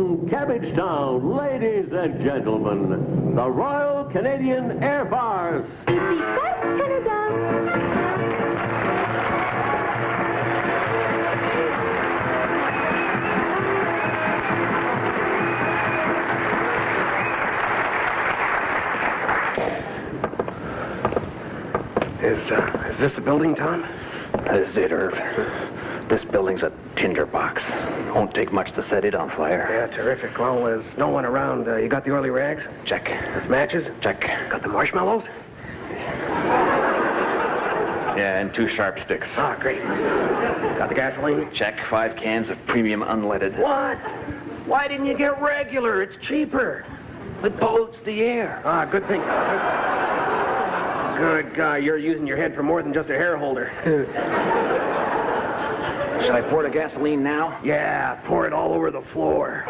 From Cabbagetown, ladies and gentlemen, the Royal Canadian Air Farce. Is this the building, Tom? This is it, Irv. This building's a tinderbox. Won't take much to set it on fire. Yeah, terrific. Well, there's no one around. You got the oily rags? Check. Matches? Check. Got the marshmallows? Yeah, and 2 sharp sticks. Ah, great. Got the gasoline? Check. 5 cans of premium unleaded. What? Why didn't you get regular? It's cheaper. It pollutes the air. Ah, good thing. Good guy, you're using your head for more than just a hair holder. Should I pour the gasoline now? Yeah, pour it all over the floor.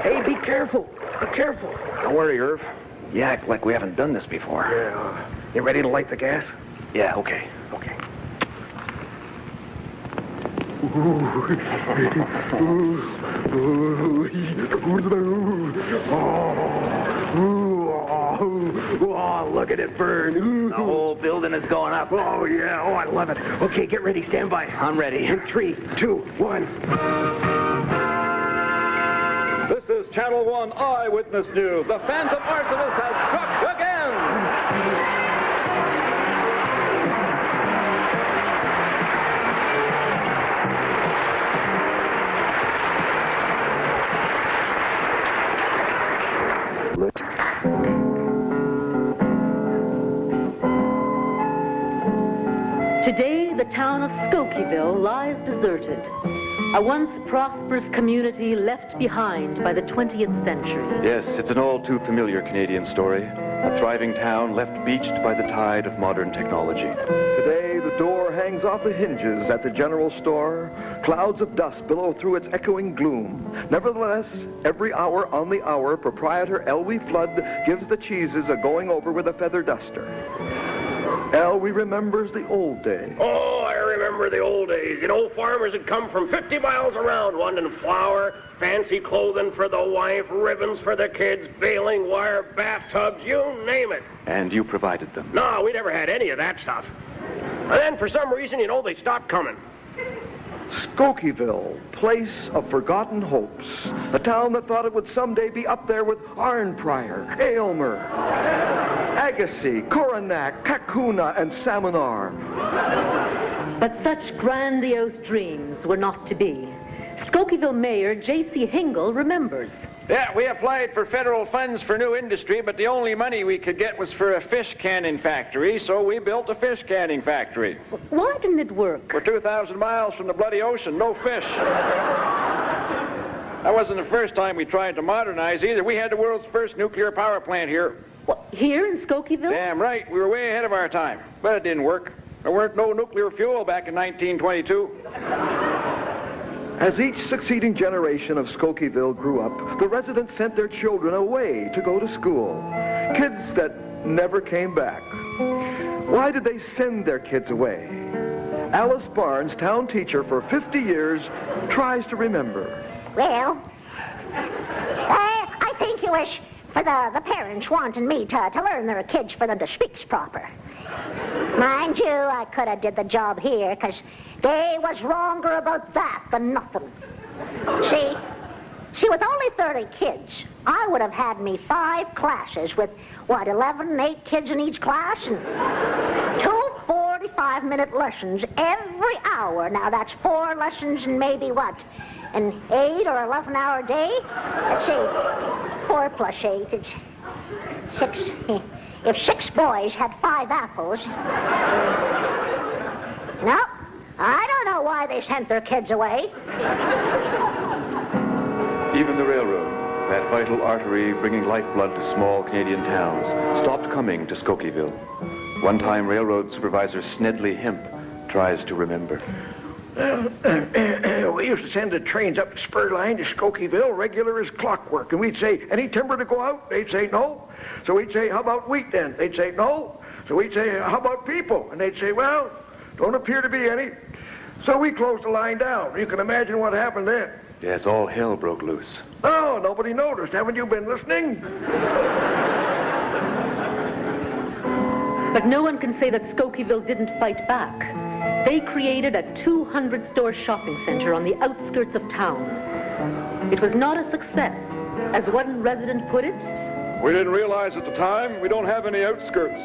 Hey, be careful. Be careful. Don't worry, Irv. You act like we haven't done this before. Yeah. You ready to light the gas? Yeah, okay. Okay. Oh, look at it burn. The whole building is going up. Oh, yeah. Oh, I love it. Okay, get ready. Stand by. I'm ready. In 3, 2, 1. This is Channel 1 Eyewitness News. The phantom arsonist has struck again. Today, the town of Skokieville lies deserted, a once prosperous community left behind by the 20th century. Yes, it's an all too familiar Canadian story. A thriving town left beached by the tide of modern technology. Today, the door hangs off the hinges at the general store. Clouds of dust billow through its echoing gloom. Nevertheless, every hour on the hour, proprietor Elwee Flood gives the cheeses a going over with a feather duster. Elwee remembers the old days. Oh, I remember the old days. You know, farmers had come from 50 miles around wanting flour, fancy clothing for the wife, ribbons for the kids, baling wire, bathtubs, you name it. And you provided them. No, we never had any of that stuff. And then for some reason, you know, they stopped coming. Skokieville, place of forgotten hopes. A town that thought it would someday be up there with Arnprior, Aylmer, Agassiz, Coronach, Kakuna, and Salmonar. But such grandiose dreams were not to be. Skokieville Mayor J.C. Hingle remembers. Yeah, we applied for federal funds for new industry, but the only money we could get was for a fish canning factory, so we built a fish canning factory. Why didn't it work? We're 2,000 miles from the bloody ocean, no fish. That wasn't the first time we tried to modernize either. We had the world's first nuclear power plant here. What, here in Skokieville? Damn right, we were way ahead of our time, but it didn't work. There weren't no nuclear fuel back in 1922. As each succeeding generation of Skokieville grew up, the residents sent their children away to go to school. Kids that never came back. Why did they send their kids away? Alice Barnes, town teacher for 50 years, tries to remember. Well, I think it was for the parents wanting me to learn their kids for them to speak proper. Mind you, I could have did the job here, because they was wronger about that than nothing. See, with only 30 kids, I would have had me 5 classes with, 11 and 8 kids in each class, and 2 45-minute lessons every hour. Now, that's 4 lessons and maybe an 8 or 11-hour day? Let's see, 4 plus 8 is 6. If 6 boys had 5 apples... No, I don't know why they sent their kids away. Even the railroad, that vital artery bringing lifeblood to small Canadian towns, stopped coming to Skokieville. One-time railroad supervisor Snedley Hemp tries to remember. We used to send the trains up the spur line to Skokieville regular as clockwork, and we'd say, any timber to go out? They'd say, no. So we'd say, how about wheat then? They'd say, no. So we'd say, how about people? And they'd say, well, don't appear to be any. So we closed the line down. You can imagine what happened then. Yes, all hell broke loose. Oh, nobody noticed. Haven't you been listening? But no one can say that Skokieville didn't fight back. They created a 200-store shopping center on the outskirts of town. It was not a success. As one resident put it, We didn't realize at the time we don't have any outskirts.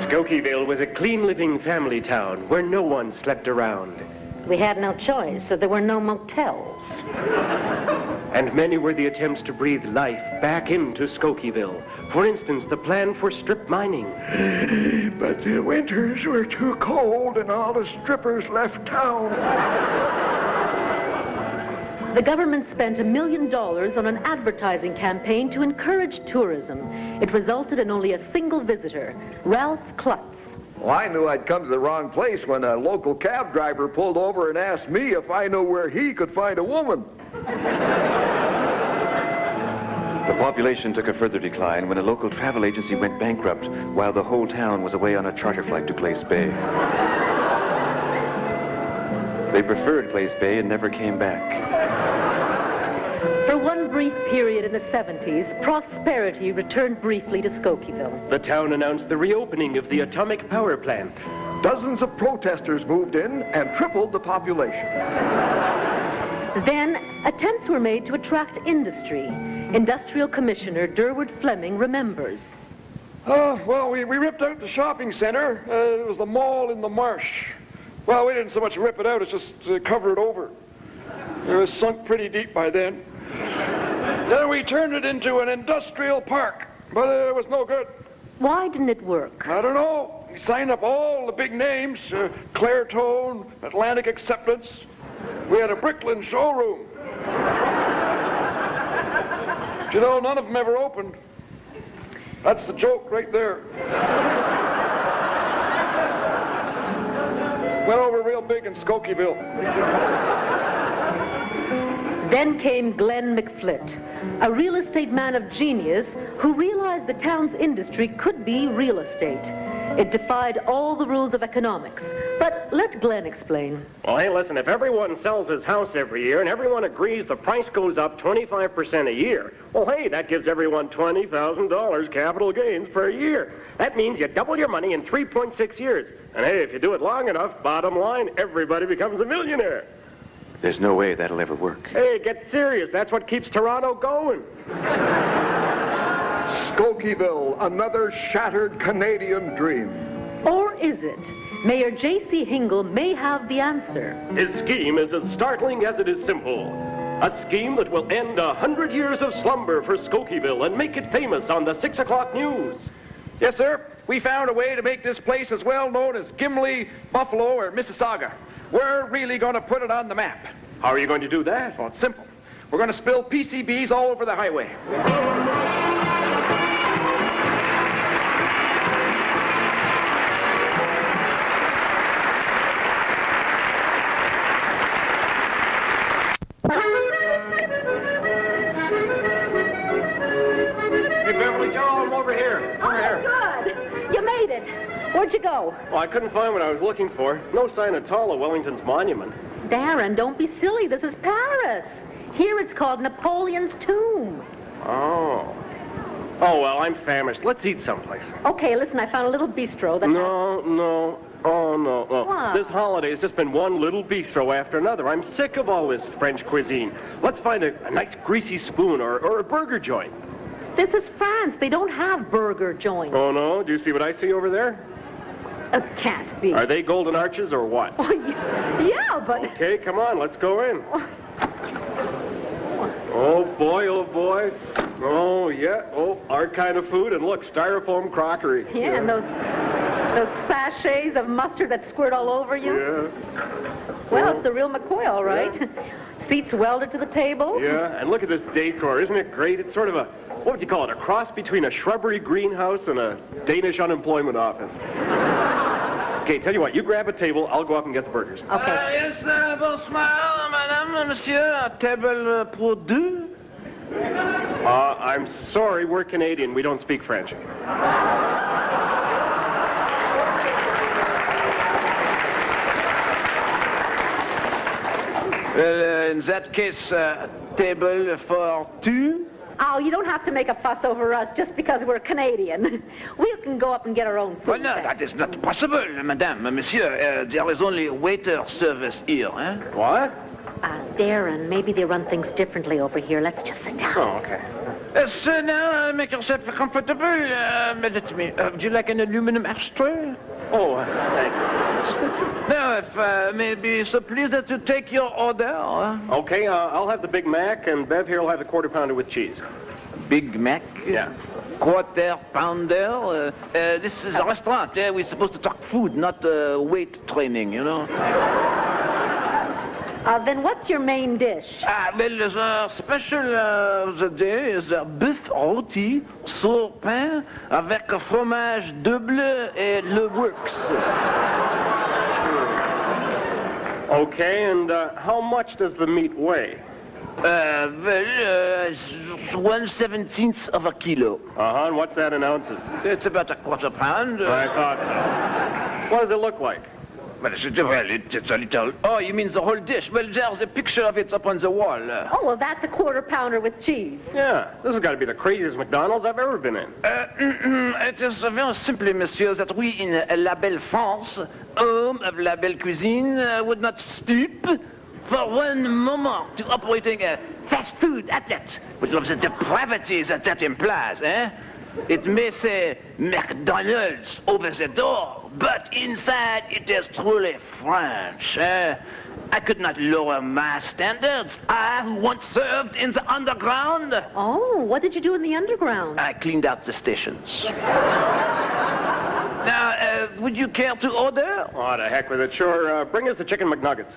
Skokieville was a clean-living family town where no one slept around. we had no choice, so there were no motels. And many were the attempts to breathe life back into Skokieville. For instance, the plan for strip mining. But the winters were too cold and all the strippers left town. The government spent $1 million on an advertising campaign to encourage tourism. It resulted in only a single visitor, Ralph Klutz. Well, I knew I'd come to the wrong place when a local cab driver pulled over and asked me if I knew where he could find a woman. The population took a further decline when a local travel agency went bankrupt while the whole town was away on a charter flight to Glace Bay. They preferred Glace Bay and never came back. For one brief period in the 70s, prosperity returned briefly to Skokieville. The town announced the reopening of the atomic power plant. Dozens of protesters moved in and tripled the population. Then, attempts were made to attract industry. Industrial Commissioner Durward Fleming remembers. Well, we ripped out the shopping center. It was the mall in the marsh. Well, we didn't so much rip it out, it's just cover it over. It was sunk pretty deep by then. Then we turned it into an industrial park, but it was no good. Why didn't it work? I don't know. We signed up all the big names, Clairtone, Atlantic Acceptance. We had a Bricklin showroom. But you know, none of them ever opened. That's the joke right there. Went over real big in Skokieville. Then came Glenn McFlitt, a real estate man of genius who realized the town's industry could be real estate. It defied all the rules of economics. But let Glenn explain. Well, hey, listen, if everyone sells his house every year and everyone agrees the price goes up 25% a year, well, hey, that gives everyone $20,000 capital gains per year. That means you double your money in 3.6 years. And hey, if you do it long enough, bottom line, everybody becomes a millionaire. There's no way that'll ever work. Hey, get serious. That's what keeps Toronto going. Skokieville, another shattered Canadian dream. Or is it? Mayor J.C. Hingle may have the answer. His scheme is as startling as it is simple. A scheme that will end 100 years of slumber for Skokieville and make it famous on the 6 o'clock news. Yes, sir. We found a way to make this place as well known as Gimli, Buffalo, or Mississauga. We're really going to put it on the map. How are you going to do that? Well, it's simple. We're going to spill PCBs all over the highway. Hey, Beverly Joe, I'm over here. Over here. Good. You made it. Where'd you go? Well, I couldn't find what I was looking for. No sign at all of Wellington's monument. Darren, don't be silly. This is Paris. Here it's called Napoleon's tomb. Oh. Oh, well, I'm famished. Let's eat someplace. Okay, listen, I found a little bistro that No. Oh, no. What? This holiday has just been one little bistro after another. I'm sick of all this French cuisine. Let's find a nice greasy spoon or a burger joint. This is France. They don't have burger joints. Oh, no? Do you see what I see over there? Can't be. Are they golden arches or what? Oh, yeah, but... Okay, come on, let's go in. Oh, boy, oh, boy. Oh, yeah. Oh, our kind of food. And look, styrofoam crockery. Yeah, and those sachets of mustard that squirt all over you. Yeah. Well, it's the real McCoy, all right. Yeah. Seats welded to the table. Yeah, and look at this decor. Isn't it great? It's sort of a, what would you call it, a cross between a shrubbery greenhouse and a Danish unemployment office. Okay, tell you what, you grab a table, I'll go up and get the burgers. Okay. Yes, bonsoir, madame, monsieur, table pour deux. I'm sorry, we're Canadian. We don't speak French. Well, in that case, table for two? Oh, you don't have to make a fuss over us just because we're Canadian. We can go up and get our own food. Well, no, then. that is not possible, madame, monsieur. There is only waiter service here, eh? What? Darren, maybe they run things differently over here. Let's just sit down. Oh, okay. So now, make yourself comfortable. Let me. Would you like an aluminum ashtray? Oh, thank you. Now, if I may be so pleased as to take your order. Okay, I'll have the Big Mac, and Bev here will have the quarter pounder with cheese. Big Mac? Yeah. Quarter pounder? This is a restaurant. We're supposed to talk food, not weight training, you know? Then what's your main dish? Well, the special of the day is bœuf rôti sur pain avec fromage double et le works. Okay, and how much does the meat weigh? 1/17 of a kilo. Uh-huh, and what's that in ounces? It's about a quarter pound. I thought so. What does it look like? Well, it's a little... Oh, you mean the whole dish? Well, there's a picture of it up on the wall. Oh, well, that's a quarter pounder with cheese. Yeah, this has got to be the craziest McDonald's I've ever been in. It is very simply, monsieur, that we in La Belle France, home of La Belle Cuisine, would not stoop for one moment to operating a fast food outlet with all the depravity that implies, eh? It may say McDonald's over the door, but inside it is truly French. I could not lower my standards. I once served in the underground. Oh, what did you do in the underground? I cleaned out the stations. Now, would you care to order? Oh, the heck with it. Sure, bring us the chicken McNuggets.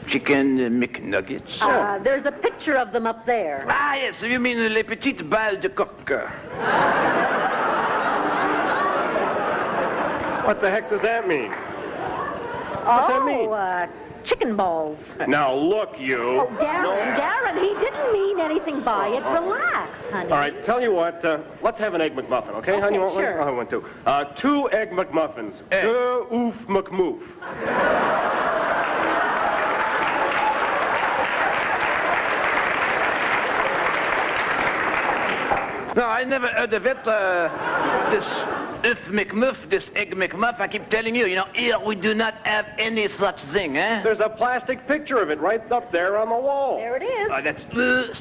Chicken McNuggets? There's a picture of them up there. Ah, yes, you mean les petites balles de coq. What the heck does that mean? What's that mean? Chicken balls. Now, look, you. Oh, Darren, he didn't mean anything by it. Relax, honey. All right, tell you what, let's have an Egg McMuffin, okay, honey? You want sure. one? I want two. 2 Egg McMuffins. De oof McMoof. No, I never heard of it. This McMuff, this Egg McMuff, I keep telling you, here we do not have any such thing, eh? There's a plastic picture of it right up there on the wall. There it is. That's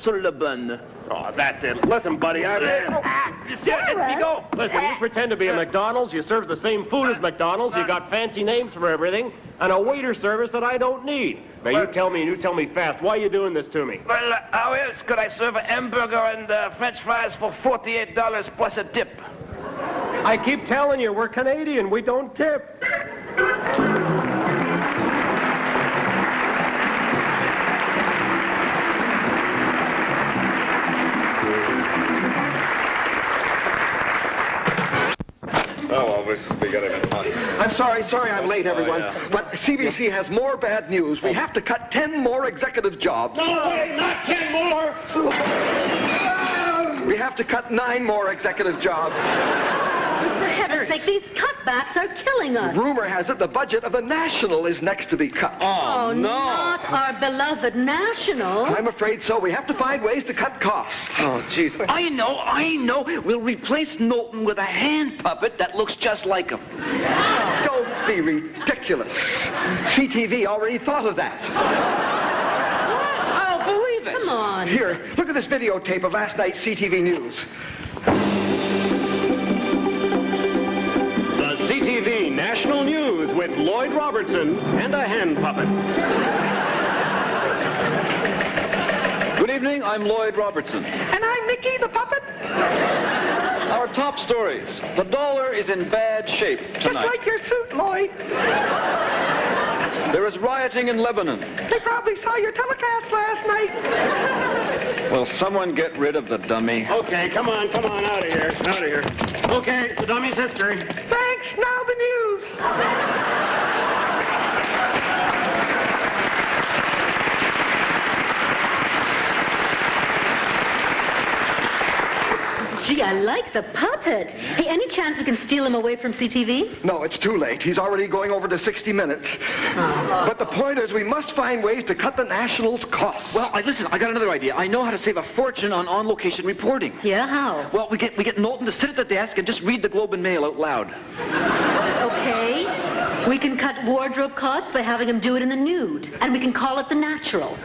sur le bun. Oh, that's it. Listen, buddy, Let me go. Listen, you pretend to be a McDonald's, you serve the same food as McDonald's, you got fancy names for everything, and a waiter service that I don't need. Now, you tell me fast, why are you doing this to me? Well, how else could I serve a hamburger and French fries for $48 plus a tip? I keep telling you, we're Canadian, we don't tip. I'm sorry I'm late, everyone. But CBC has more bad news. We have to cut 10 more executive jobs. No way, not 10 more! We have to cut 9 more executive jobs. For heaven's sake, these cutbacks are killing us. Rumor has it the budget of the National is next to be cut. Oh, no. Not our beloved National. I'm afraid so. We have to find ways to cut costs. Oh, jeez. I know. We'll replace Knowlton with a hand puppet that looks just like him. Don't be ridiculous. CTV already thought of that. I'll believe it. Come on. Here, look at this videotape of last night's CTV News. The CTV National News with Lloyd Robertson and a hand puppet. Good evening, I'm Lloyd Robertson. And I'm Mickey the puppet. Our top stories. The dollar is in bad shape tonight. Just like your suit, Lloyd. There is rioting in Lebanon. They probably saw your telecast last night. Will someone get rid of the dummy? Okay, come on, out of here. Okay, the dummy's history. Thanks, now the news. Gee, I like the puppet. Hey, any chance we can steal him away from CTV? No, it's too late. He's already going over to 60 Minutes. But the point is, we must find ways to cut the Nationals' costs. Well, listen, I got another idea. I know how to save a fortune on location reporting. Yeah, how? Well, we get Knowlton to sit at the desk and just read the Globe and Mail out loud. Okay. We can cut wardrobe costs by having him do it in the nude. And we can call it The Natural.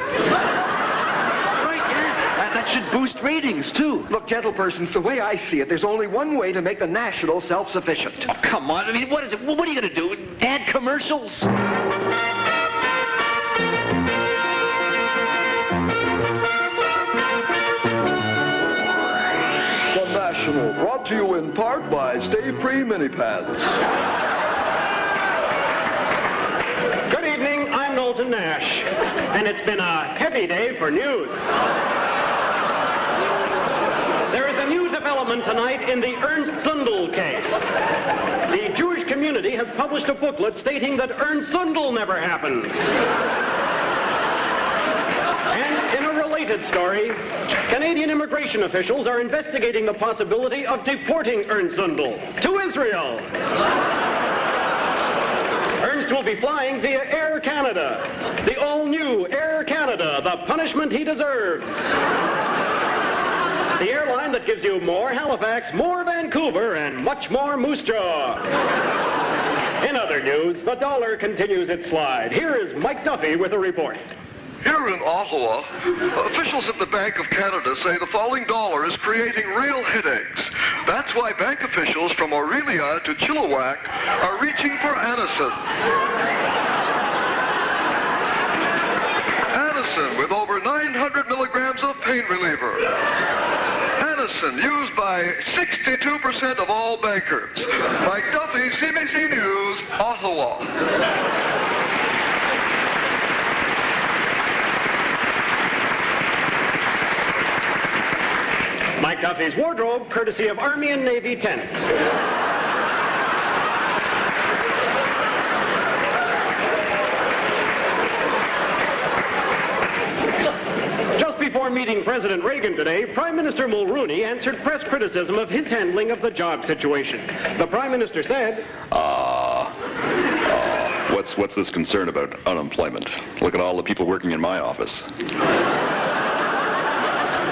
That should boost ratings, too. Look, gentlepersons, the way I see it, there's only one way to make the National self-sufficient. Oh, come on. I mean, what is it? What are you going to do? Add commercials? The National, brought to you in part by Stay Free Mini Pads. Good evening, I'm Knowlton Nash, and it's been a heavy day for news. There is a new development tonight in the Ernst Zundel case. The Jewish community has published a booklet stating that Ernst Zundel never happened. And in a related story, Canadian immigration officials are investigating the possibility of deporting Ernst Zundel to Israel. Ernst will be flying via Air Canada, the all-new Air Canada, the punishment he deserves. The airline that gives you more Halifax, more Vancouver, and much more Moose Jaw. In other news, the dollar continues its slide. Here is Mike Duffy with a report. Here in Ottawa, officials at the Bank of Canada say the falling dollar is creating real headaches. That's why bank officials from Aurelia to Chilliwack are reaching for Anacin. Anacin with over 900 milligrams of pain reliever. Anacin used by 62% of all bankers. Mike Duffy, CBC News, Ottawa. Mike Duffy's wardrobe, courtesy of Army and Navy tents. Just before meeting President Reagan today, Prime Minister Mulrooney answered press criticism of his handling of the job situation. The Prime Minister said, What's this concern about unemployment? Look at all the people working in my office.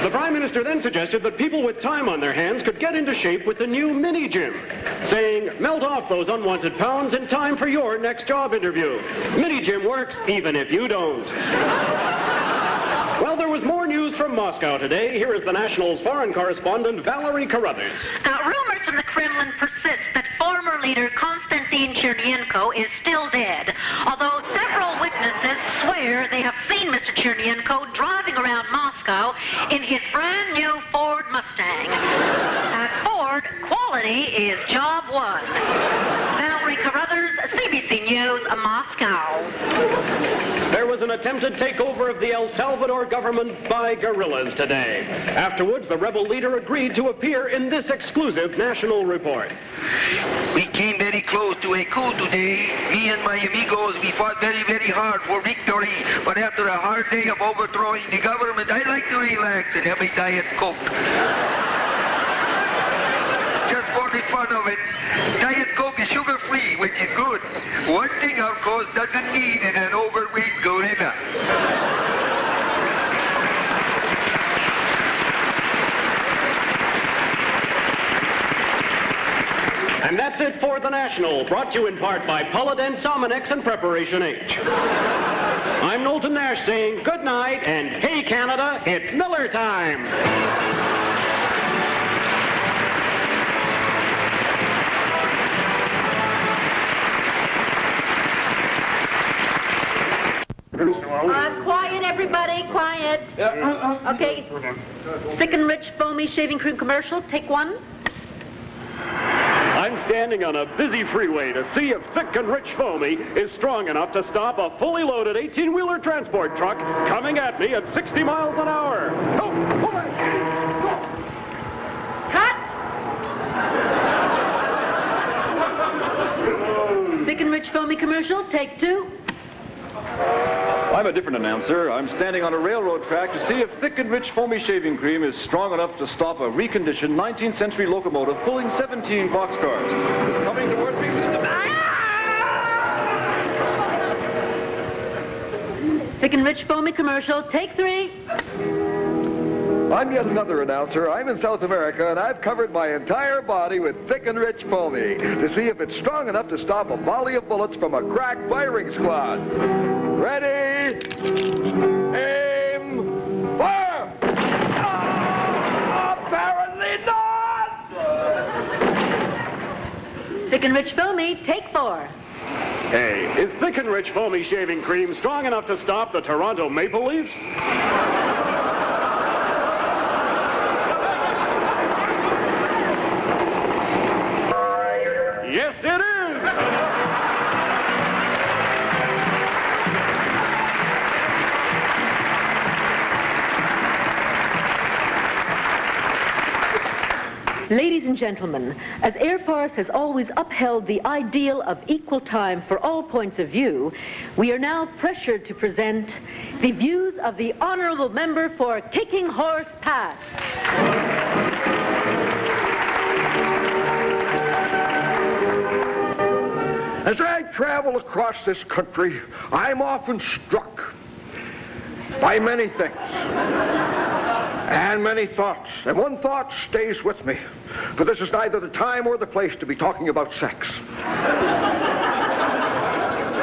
The Prime Minister then suggested that people with time on their hands could get into shape with the new mini gym, saying, melt off those unwanted pounds in time for your next job interview. Mini gym works even if you don't. Well, there was more news from Moscow today. Here is the National's foreign correspondent, Valerie Carruthers. Rumors from the Kremlin persist that former leader Konstantin Chernyenko is still dead, although several witnesses swear they have seen Mr. Chernyenko driving around Moscow in his brand new Ford Mustang. At Ford, quality is job one. Valerie Carruthers, CBC News, Moscow. There was an attempted takeover of the El Salvador government by guerrillas today. Afterwards, the rebel leader agreed to appear in this exclusive national report. We came very close to a coup today. Me and my amigos, we fought very, very hard for victory. But after a hard day of overthrowing the government, I like to relax and have a Diet Coke. Just for the fun of it, Diet Coke is sugar-free, which is good. One thing, of course, doesn't need is an overweight gorilla. And that's it for The National, brought to you in part by Polident, Sominex, and Preparation H. I'm Knowlton Nash saying good night, and hey, Canada, it's Miller time. Quiet, everybody, quiet. Okay. Thick and Rich Foamy Shaving Cream commercial, take one. I'm standing on a busy freeway to see if Thick and Rich Foamy is strong enough to stop a fully loaded 18-wheeler transport truck coming at me at 60 miles an hour. Go, pull it. Cut! Thick and Rich Foamy commercial, take two. I'm a different announcer. I'm standing on a railroad track to see if Thick and Rich Foamy Shaving Cream is strong enough to stop a reconditioned 19th century locomotive pulling 17 boxcars. It's coming towards me. Thick and Rich Foamy commercial, take 3. I'm yet another announcer. I'm in South America, and I've covered my entire body with Thick and Rich Foamy to see if it's strong enough to stop a volley of bullets from a crack firing squad. Ready? Aim! Fire! Apparently not! Thick and Rich Foamy, take 4. Hey, is Thick and Rich Foamy Shaving Cream strong enough to stop the Toronto Maple Leafs? Yes, it is! Ladies and gentlemen, as Air Farce has always upheld the ideal of equal time for all points of view, we are now pressured to present the views of the Honorable Member for Kicking Horse Pass. As I travel across this country, I'm often struck by many things and many thoughts. And one thought stays with me, for this is neither the time or the place to be talking about sex.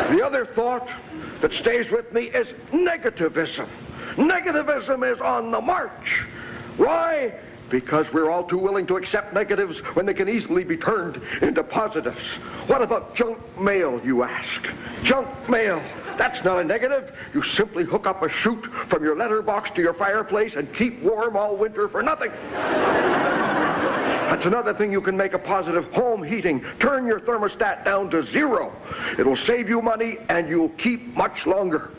The other thought that stays with me is negativism. Negativism is on the march. Why? Because we're all too willing to accept negatives when they can easily be turned into positives. What about junk mail, you ask? Junk mail. That's not a negative. You simply hook up a chute from your letterbox to your fireplace and keep warm all winter for nothing. That's another thing you can make a positive. Home heating. Turn your thermostat down to 0. It'll save you money and you'll keep much longer.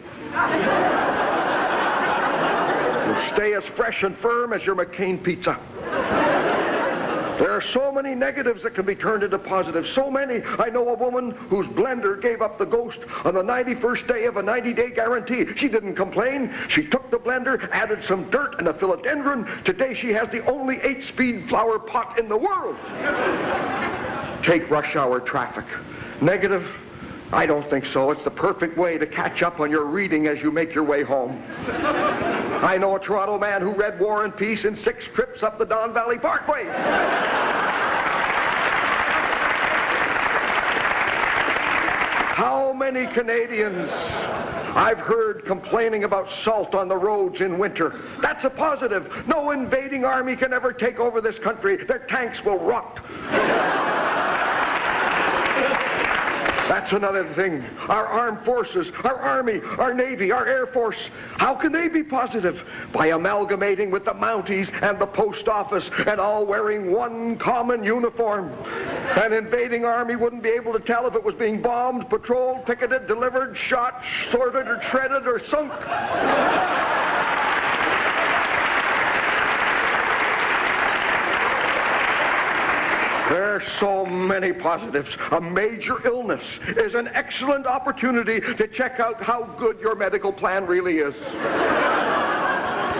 You'll stay as fresh and firm as your McCain pizza. There are so many negatives that can be turned into positives. So many. I know a woman whose blender gave up the ghost on the 91st day of a 90-day guarantee. She didn't complain. She took the blender, added some dirt and a philodendron. Today she has the only 8-speed flower pot in the world. Take rush hour traffic. Negative? I don't think so. It's the perfect way to catch up on your reading as you make your way home. I know a Toronto man who read War and Peace in 6 trips up the Don Valley Parkway. How many Canadians I've heard complaining about salt on the roads in winter? That's a positive. No invading army can ever take over this country. Their tanks will rot. That's another thing. Our armed forces, our Army, our Navy, our Air Force, how can they be positive? By amalgamating with the Mounties and the Post Office and all wearing one common uniform. An invading army wouldn't be able to tell if it was being bombed, patrolled, picketed, delivered, shot, sorted, or shredded, or sunk. There are so many positives. A major illness is an excellent opportunity to check out how good your medical plan really is.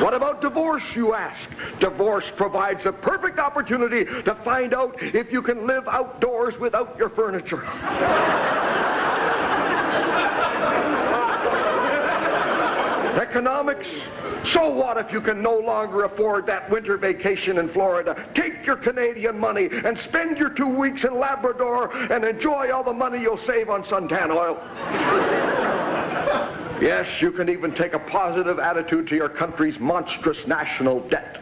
What about divorce, you ask? Divorce provides a perfect opportunity to find out if you can live outdoors without your furniture. Economics? So what if you can no longer afford that winter vacation in Florida? Take your Canadian money and spend your 2 weeks in Labrador and enjoy all the money you'll save on suntan oil. Yes, you can even take a positive attitude to your country's monstrous national debt.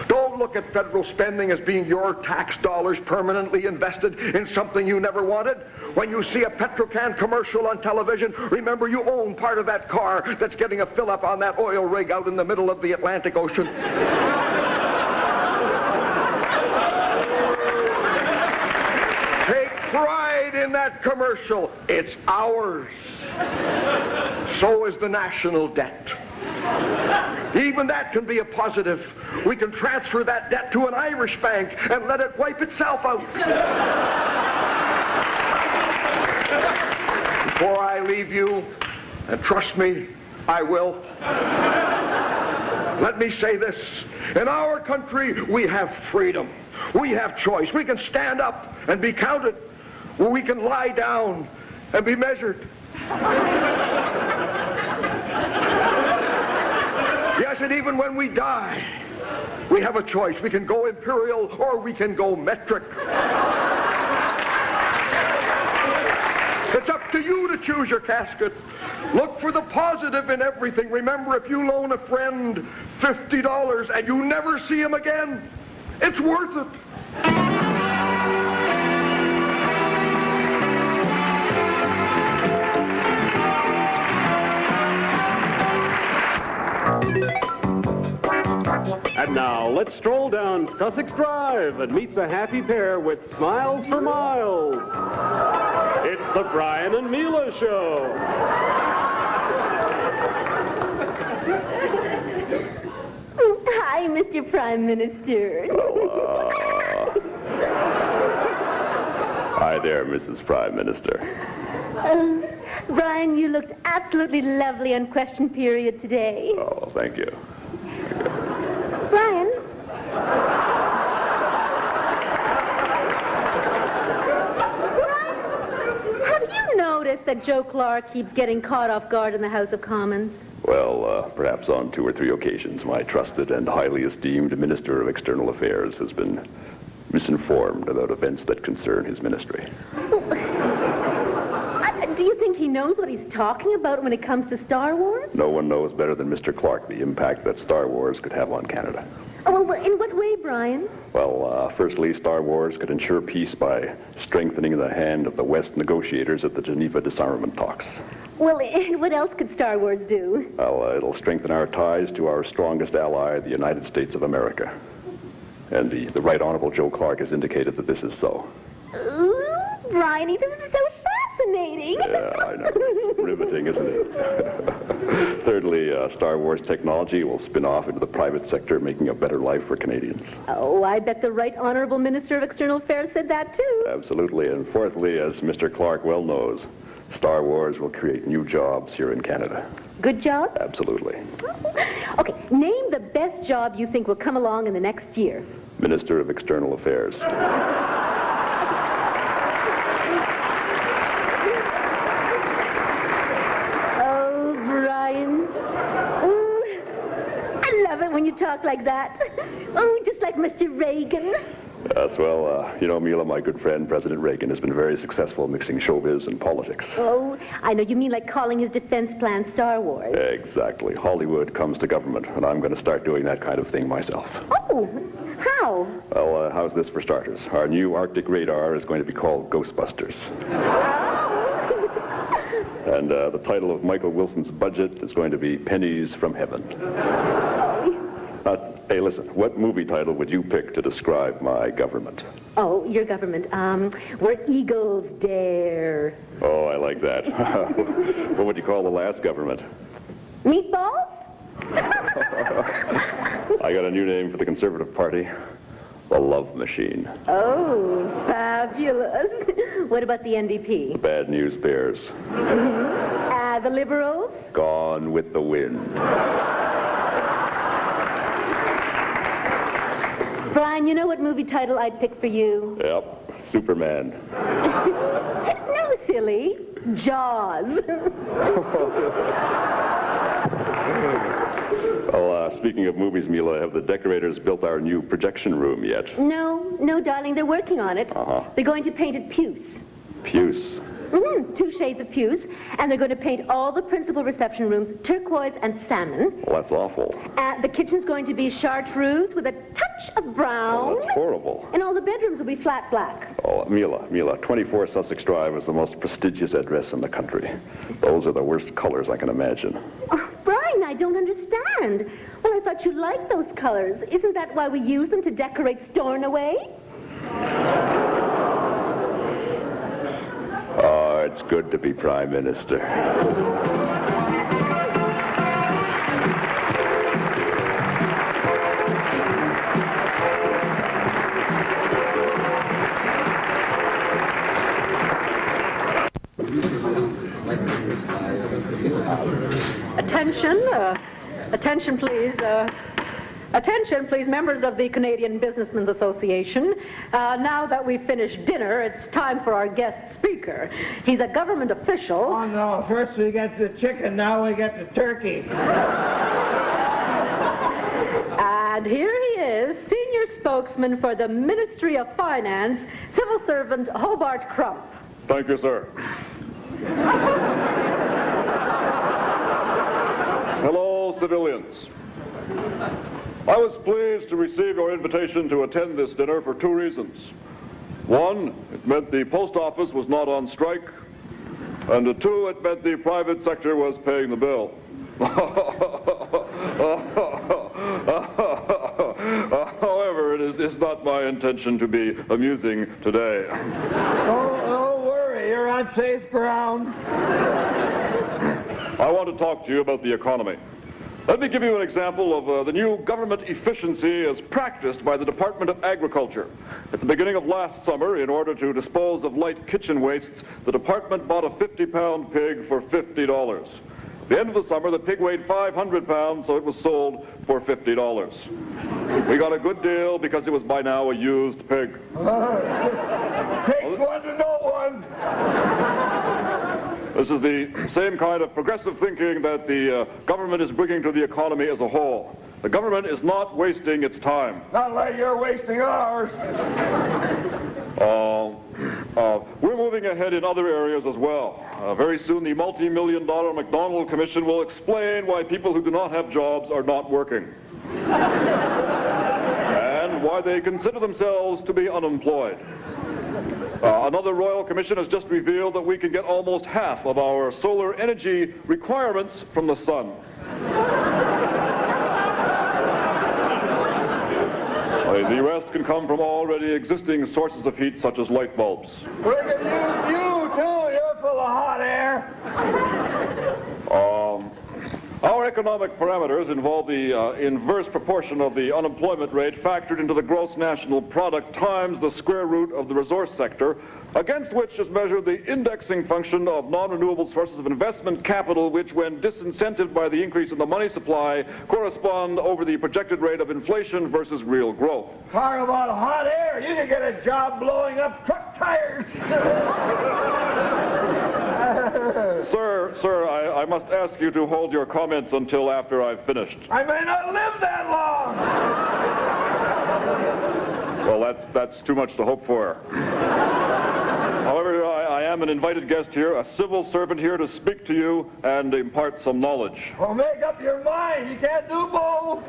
Don't look at federal spending as being your tax dollars permanently invested in something you never wanted. When you see a Petrocan commercial on television, remember you own part of that car that's getting a fill-up on that oil rig out in the middle of the Atlantic Ocean. Take pride in that commercial. It's ours. So is the national debt. Even that can be a positive. We can transfer that debt to an Irish bank and let it wipe itself out. Before I leave you, and trust me, I will. Let me say this. In our country, we have freedom. We have choice. We can stand up and be counted. We can lie down and be measured. Yes, and even when we die, we have a choice. We can go imperial or we can go metric. It's up to you to choose your casket. Look for the positive in everything. Remember, if you loan a friend $50 and you never see him again, it's worth it. And now, let's stroll down Sussex Drive and meet the happy pair with smiles for miles. It's the Brian and Mila Show. Hi, Mr. Prime Minister. Hi there, Mrs. Prime Minister. Brian, you looked absolutely lovely on Question Period today. Oh, thank you. Brian? Have you noticed that Joe Clark keeps getting caught off guard in the House of Commons? Well, perhaps on 2 or 3 occasions, my trusted and highly esteemed Minister of External Affairs has been misinformed about events that concern his ministry. Do you think he knows what he's talking about when it comes to Star Wars? No one knows better than Mr. Clark the impact that Star Wars could have on Canada. Oh, well, in what way, Brian? Well, firstly, Star Wars could ensure peace by strengthening the hand of the West negotiators at the Geneva disarmament talks. Well, what else could Star Wars do? Well, it'll strengthen our ties to our strongest ally, the United States of America. And the Right Honorable Joe Clark has indicated that this is so. Ooh, Brian, this is so fascinating. Yeah, I know. Riveting, isn't it? Thirdly, Star Wars technology will spin off into the private sector, making a better life for Canadians. Oh, I bet the Right Honorable Minister of External Affairs said that, too. Absolutely. And fourthly, as Mr. Clark well knows, Star Wars will create new jobs here in Canada. Good job? Absolutely. Okay, name the best job you think will come along in the next year. Minister of External Affairs. Oh, Brian. Ooh, I love it when you talk like that. Oh, just like Mr. Reagan. Yes, well, you know, Mila, my good friend, President Reagan, has been very successful mixing showbiz and politics. Oh, I know. You mean like calling his defense plan Star Wars. Exactly. Hollywood comes to government, and I'm going to start doing that kind of thing myself. Oh, how? Well, how's this for starters? Our new Arctic radar is going to be called Ghostbusters. And the title of Michael Wilson's budget is going to be Pennies from Heaven. Hey, listen, what movie title would you pick to describe my government? Oh, your government. Where eagles dare. Oh, I like that. What would you call the last government? Meatballs? I got a new name for the Conservative Party. The Love Machine. Oh, fabulous. What about the NDP? The Bad News Bears. The Liberals? Gone with the Wind. Brian, you know what movie title I'd pick for you? Yep, Superman. No, silly. Jaws. Well, speaking of movies, Mila, have the decorators built our new projection room yet? No, darling, they're working on it. They're going to paint it puce. Puce. 2 shades of puce, and they're going to paint all the principal reception rooms turquoise and salmon. Well, that's awful. The kitchen's going to be chartreuse with a touch of brown. Oh, that's horrible. And all the bedrooms will be flat black. Oh, Mila, 24 Sussex Drive is the most prestigious address in the country. Those are the worst colors I can imagine. Oh, Brian, I don't understand. Well, I thought you liked those colors. Isn't that why we use them to decorate Stornoway? Oh, it's good to be Prime Minister. Attention, attention please. Attention, please, members of the Canadian Businessmen's Association. Now that we've finished dinner, it's time for our guest speaker. He's a government official. Oh, no. First we get the chicken, now we get the turkey. And here he is, senior spokesman for the Ministry of Finance, civil servant Hobart Crump. Thank you, sir. Hello, civilians. I was pleased to receive your invitation to attend this dinner for two reasons. One, it meant the post office was not on strike. And two, it meant the private sector was paying the bill. However, it is not my intention to be amusing today. Don't worry, you're on safe ground. I want to talk to you about the economy. Let me give you an example of the new government efficiency as practiced by the Department of Agriculture. At the beginning of last summer, in order to dispose of light kitchen wastes, the department bought a 50-pound pig for $50. At the end of the summer, the pig weighed 500 pounds, so it was sold for $50. We got a good deal because it was by now a used pig. Takes one to know one. This is the same kind of progressive thinking that the government is bringing to the economy as a whole. The government is not wasting its time. Not like you're wasting ours. We're moving ahead in other areas as well. Very soon the multi-million-dollar McDonald Commission will explain why people who do not have jobs are not working. And why they consider themselves to be unemployed. Another Royal Commission has just revealed that we can get almost half of our solar energy requirements from the sun. The rest can come from already existing sources of heat, such as light bulbs. We can use you, too. You're full of hot air. Our economic parameters involve the inverse proportion of the unemployment rate factored into the gross national product times the square root of the resource sector, against which is measured the indexing function of non-renewable sources of investment capital, which, when disincentived by the increase in the money supply, correspond over the projected rate of inflation versus real growth. Talk about hot air. You can get a job blowing up truck tires. Sir, I must ask you to hold your comments until after I've finished. I may not live that long. Well, that's too much to hope for. However, I am an invited guest here, a civil servant here to speak to you and impart some knowledge. Well, make up your mind. You can't do both.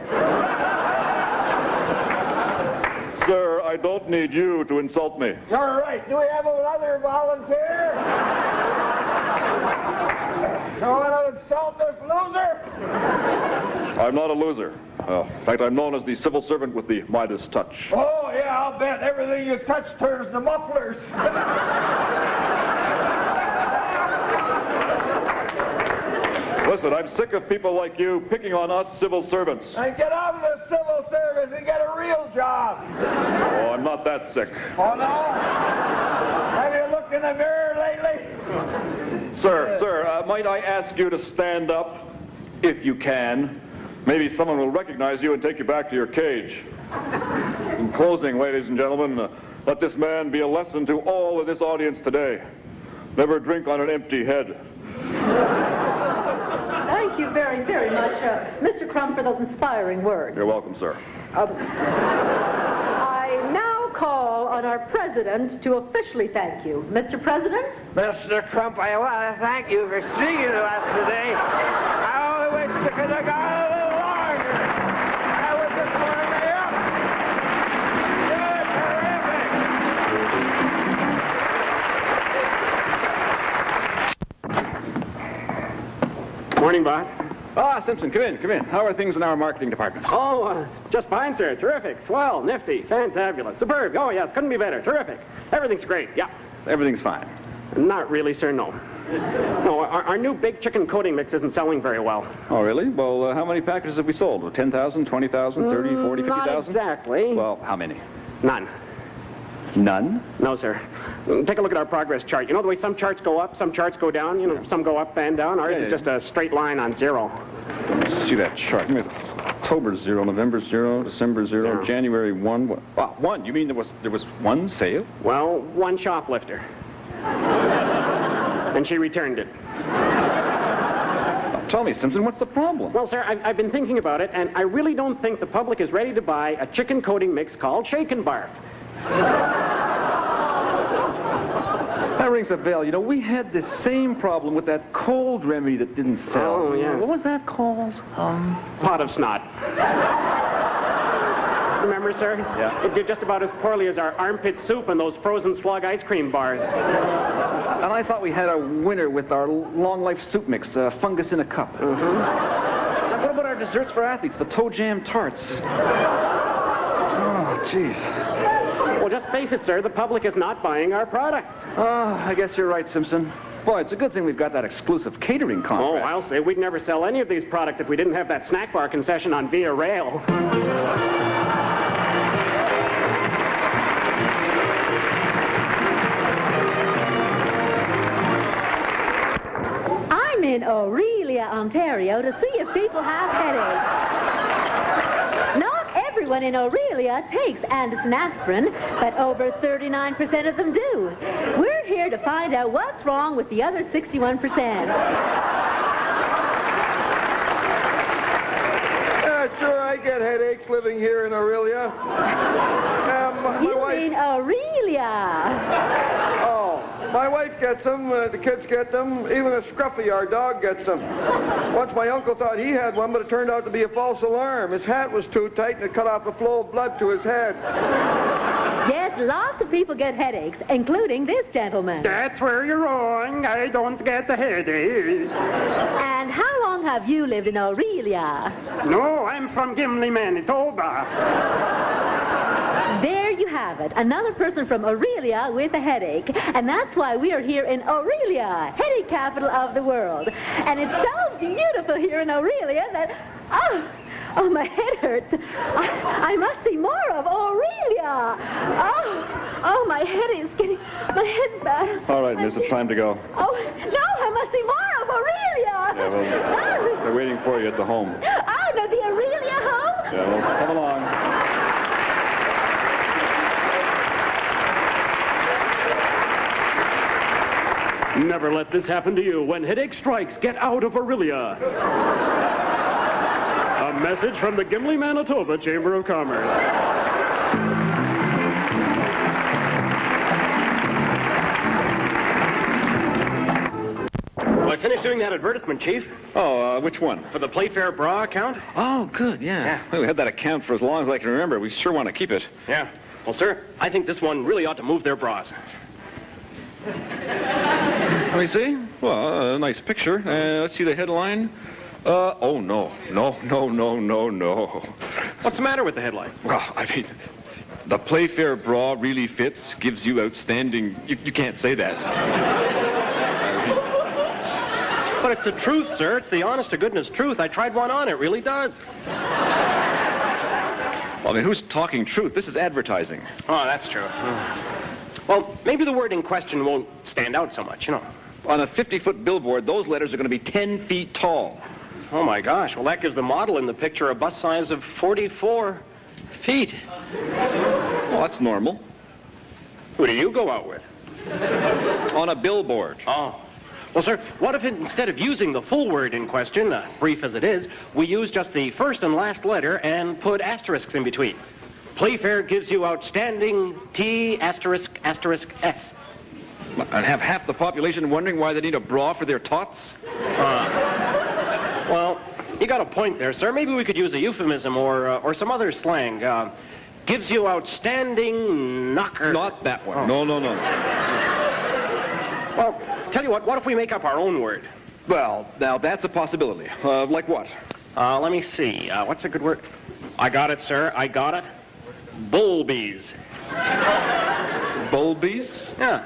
Sir, I don't need you to insult me. You're right. Do we have another volunteer? You want to insult this loser? I'm not a loser. In fact, I'm known as the civil servant with the Midas touch. Oh, yeah, I'll bet. Everything you touch turns to mufflers. Listen, I'm sick of people like you picking on us civil servants. And get out of the civil service and get a real job. Oh, I'm not that sick. Oh, no? Have you looked in the mirror lately? Sir, might I ask you to stand up, if you can? Maybe someone will recognize you and take you back to your cage. In closing, ladies and gentlemen, let this man be a lesson to all in this audience today. Never drink on an empty head. Thank you very, very much, Mr. Crump, for those inspiring words. You're welcome, sir. I now call on our president to officially thank you. Mr. President? Mr. Crump, I want to thank you for speaking to us today. I only wish you could have gone a little longer. I was just warming you up. You're terrific. Morning, boss. Ah, Simpson, come in. How are things in our marketing department? Oh, just fine, sir. Terrific. Swell, nifty, fantabulous, superb. Oh, yes, couldn't be better. Terrific. Everything's great, yeah. Everything's fine. Not really, sir, no. No, our new big chicken coating mix isn't selling very well. Oh, really? Well, how many packages have we sold? 10,000, 20,000, 30, 40, 50,000? Not exactly. Well, how many? None. None? No, sir. Take a look at our progress chart. You know the way some charts go up, some charts go down? You know, some go up and down. Ours is just a straight line on zero. See that chart. October 0, November 0, December 0, January 1. What? 1? You mean there was one sale? Well, one shoplifter. And she returned it. Tell me, Simpson, what's the problem? Well, sir, I've been thinking about it, and I really don't think the public is ready to buy a chicken coating mix called Shake and Barf. That rings a bell. You know, we had the same problem with that cold remedy that didn't sell. Oh, yeah. What was that called? Pot of snot. Remember, sir? Yeah. It did just about as poorly as our armpit soup and those frozen slug ice cream bars. And I thought we had a winner with our long life soup mix, fungus in a cup. Now, what about our desserts for athletes, the toe jam tarts? Oh, jeez. Well, just face it, sir, the public is not buying our products. Oh, I guess you're right, Simpson. Boy, it's a good thing we've got that exclusive catering contract. Oh, I'll say we'd never sell any of these products if we didn't have that snack bar concession on Via Rail. I'm in Aurelia, Ontario to see if people have headaches. Not everyone in Aurelia takes Anderson aspirin, but over 39% of them do. We're here to find out what's wrong with the other 61%. Sure, I get headaches living here in Aurelia. You mean Aurelia? Oh, my wife gets them, the kids get them, even a Scruffy, our dog, gets them. Once my uncle thought he had one, but it turned out to be a false alarm. His hat was too tight and it cut off the flow of blood to his head. Yes, lots of people get headaches, including this gentleman. That's where you're wrong. I don't get the headaches. And how long have you lived in Aurelia? No, I'm from Gimli, Manitoba. There you have it, another person from Aurelia with a headache. And that's why we are here in Aurelia, headache capital of the world. And it's so beautiful here in Aurelia that, oh, my head hurts. I must see more of Aurelia. Oh, my head is getting, my head's bad. All right, miss, it's time to go. Oh, no, I must see more of Aurelia. Yeah, well, they're waiting for you at the home. Oh, no, the Aurelia home? Yeah, well, come along. Never let this happen to you. When headache strikes, get out of Aurelia. A message from the Gimli, Manitoba Chamber of Commerce. Well, I finished doing that advertisement, Chief. Oh, which one? For the Playfair bra account? Oh, good, yeah. Well, we had that account for as long as I can remember. We sure want to keep it. Yeah. Well, sir, I think this one really ought to move their bras. Let me see. Well, a nice picture. Let's see the headline. Oh, no. No. What's the matter with the headline? Well, I mean, the Playfair bra really fits, gives you outstanding... You can't say that. But it's the truth, sir. It's the honest-to-goodness truth. I tried one on. It really does. Well, I mean, who's talking truth? This is advertising. Oh, that's true. Well, maybe the word in question won't stand out so much, you know. On a 50-foot billboard, those letters are going to be 10 feet tall. Oh, my gosh. Well, that gives the model in the picture a bust size of 44 feet. Well, that's normal. Who do you go out with? On a billboard. Oh. Well, sir, what if instead of using the full word in question, brief as it is, we use just the first and last letter and put asterisks in between? Playfair gives you outstanding T****S. And have half the population wondering why they need a bra for their tots? Well, you got a point there, sir. Maybe we could use a euphemism or some other slang. Gives you outstanding knocker. Not that one. Oh. No. Well, tell you what if we make up our own word? Well, now that's a possibility. Like what? Let me see. What's a good word? I got it, sir. I got it. Bullbees. Bullbees? Yeah.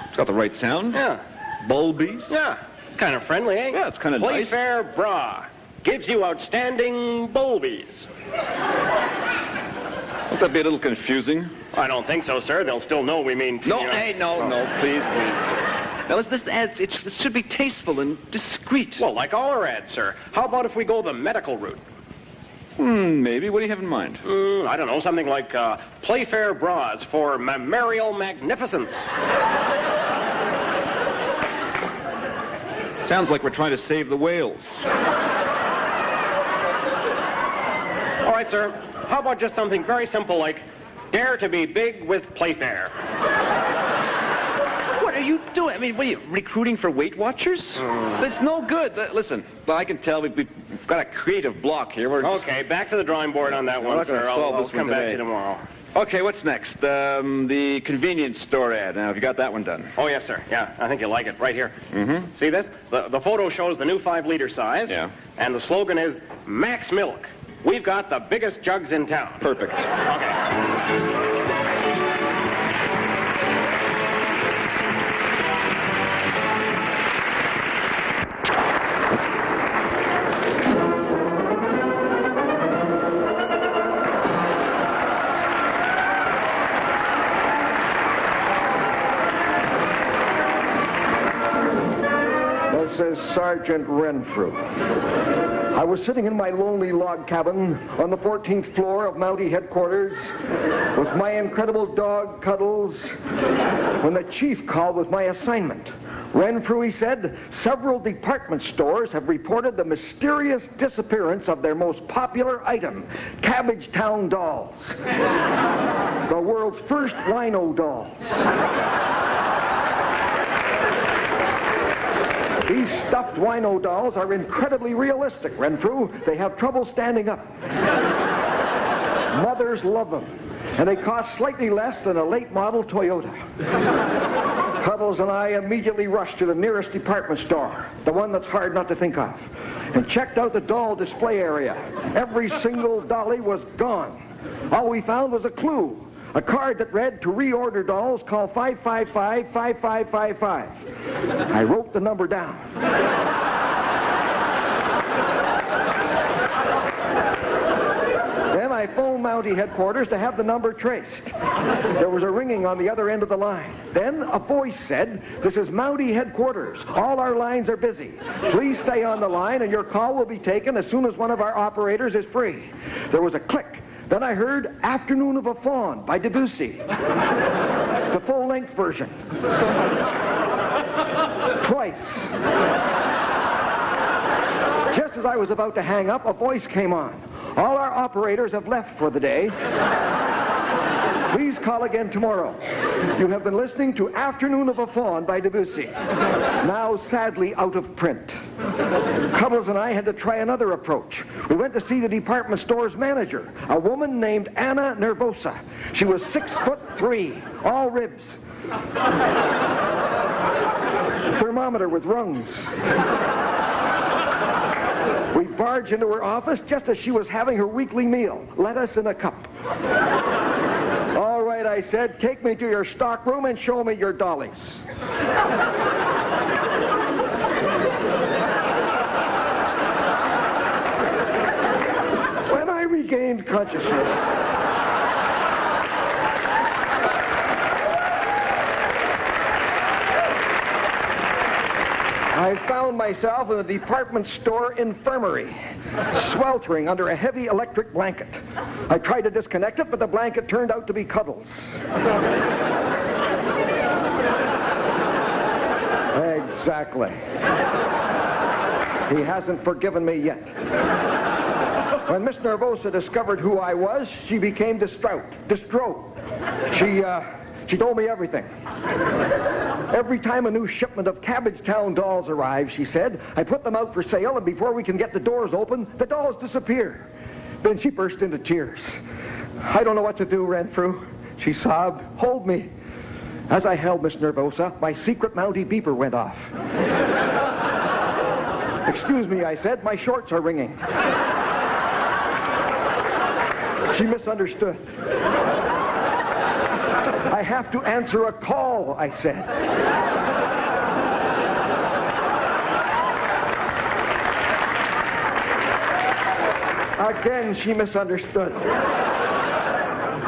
It's got the right sound. Yeah. Bullbees? Yeah. It's kind of friendly, eh? Yeah, it's kind of nice. Playfair bra. Gives you outstanding bullbees. Won't that be a little confusing? I don't think so, sir. They'll still know we mean... No, please. Now, this ads, it should be tasteful and discreet. Well, like all our ads, sir. How about if we go the medical route? Maybe. What do you have in mind? I don't know, something like Playfair bras for mammarial magnificence. Sounds like we're trying to save the whales. All right, sir. How about just something very simple like Dare to be big with Playfair? What are you doing? I mean, what are you, recruiting for Weight Watchers? That's no good. Listen, I can tell we've got a creative block here. Okay, back to the drawing board on that one, sir. I'll come back to you tomorrow. Okay, what's next? The convenience store ad. Now, have you got that one done? Oh, yes, sir. Yeah, I think you'll like it. Right here. Mm-hmm. See this? The photo shows the new 5-liter size. Yeah. And the slogan is, Max Milk. We've got the biggest jugs in town. Perfect. Okay. This is Sergeant Renfrew. I was sitting in my lonely log cabin on the 14th floor of Mountie headquarters with my incredible dog Cuddles when the chief called with my assignment. Renfrew, he said, several department stores have reported the mysterious disappearance of their most popular item, Cabbage Town dolls. The world's first rhino dolls. These stuffed wino dolls are incredibly realistic, Renfrew. They have trouble standing up. Mothers love them, and they cost slightly less than a late model Toyota. Cuddles and I immediately rushed to the nearest department store, the one that's hard not to think of, and checked out the doll display area. Every single dolly was gone. All we found was a clue. A card that read, to reorder dolls, call 555-5555. I wrote the number down. Then I phoned Mountie headquarters to have the number traced. There was a ringing on the other end of the line. Then a voice said, "This is Mountie headquarters. All our lines are busy. Please stay on the line and your call will be taken as soon as one of our operators is free." There was a click. Then I heard Afternoon of a Faun by Debussy. The full-length version. Twice. Just as I was about to hang up, a voice came on. All our operators have left for the day. Please call again tomorrow. You have been listening to Afternoon of a Faun by Debussy. Now sadly out of print. Cuddles and I had to try another approach. We went to see the department store's manager, a woman named Anna Nervosa. She was 6'3", all ribs. Thermometer with rungs. We barged into her office just as she was having her weekly meal, lettuce in a cup. "All right," I said, "take me to your stockroom and show me your dollies." When I regained consciousness, I found myself in the department store infirmary, sweltering under a heavy electric blanket. I tried to disconnect it, but the blanket turned out to be Cuddles. Exactly. He hasn't forgiven me yet. When Miss Nervosa discovered who I was, she became distraught. She told me everything. Every time a new shipment of Cabbage Town dolls arrives, she said, I put them out for sale, and before we can get the doors open, the dolls disappear. Then she burst into tears. "I don't know what to do, Renfrew," she sobbed. "Hold me." As I held Miss Nervosa, my secret Mountie beeper went off. "Excuse me," I said, "my shorts are ringing." She misunderstood. "I have to answer a call," I said. Again, she misunderstood.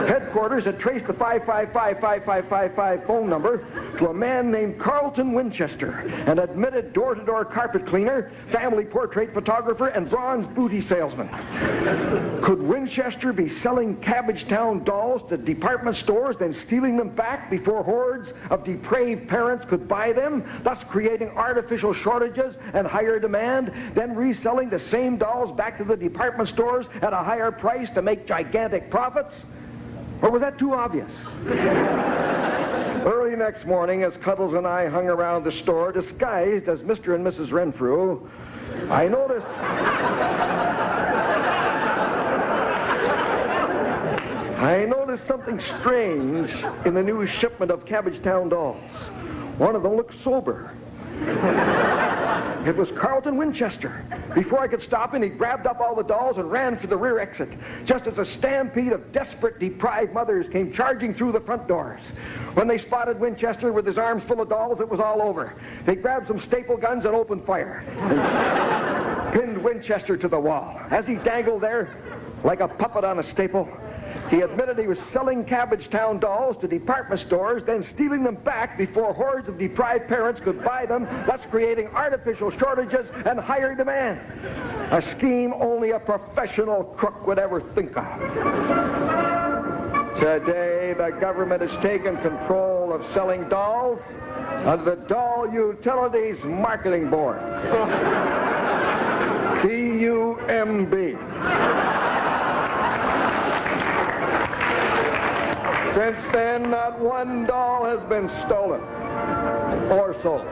Headquarters had traced the 555-5555 phone number to a man named Carlton Winchester, an admitted door-to-door carpet cleaner, family portrait photographer, and bronze booty salesman. Could Winchester be selling Cabbagetown dolls to department stores, then stealing them back before hordes of depraved parents could buy them, thus creating artificial shortages and higher demand, then reselling the same dolls back to the department stores at a higher price to make gigantic profits? Or was that too obvious? Early next morning, as Cuddles and I hung around the store disguised as Mr. and Mrs. Renfrew, I noticed something strange in the new shipment of Cabbagetown dolls. One of them looked sober. It was Carlton Winchester. Before I could stop him, he grabbed up all the dolls and ran for the rear exit, just as a stampede of desperate, deprived mothers came charging through the front doors. When they spotted Winchester with his arms full of dolls, it was all over. They grabbed some staple guns and opened fire, and pinned Winchester to the wall. As he dangled there, like a puppet on a staple, he admitted he was selling Cabbagetown dolls to department stores, then stealing them back before hordes of deprived parents could buy them, thus creating artificial shortages and higher demand. A scheme only a professional crook would ever think of. Today, the government has taken control of selling dolls under the Doll Utilities Marketing Board. DUMB. Since then, not one doll has been stolen or sold.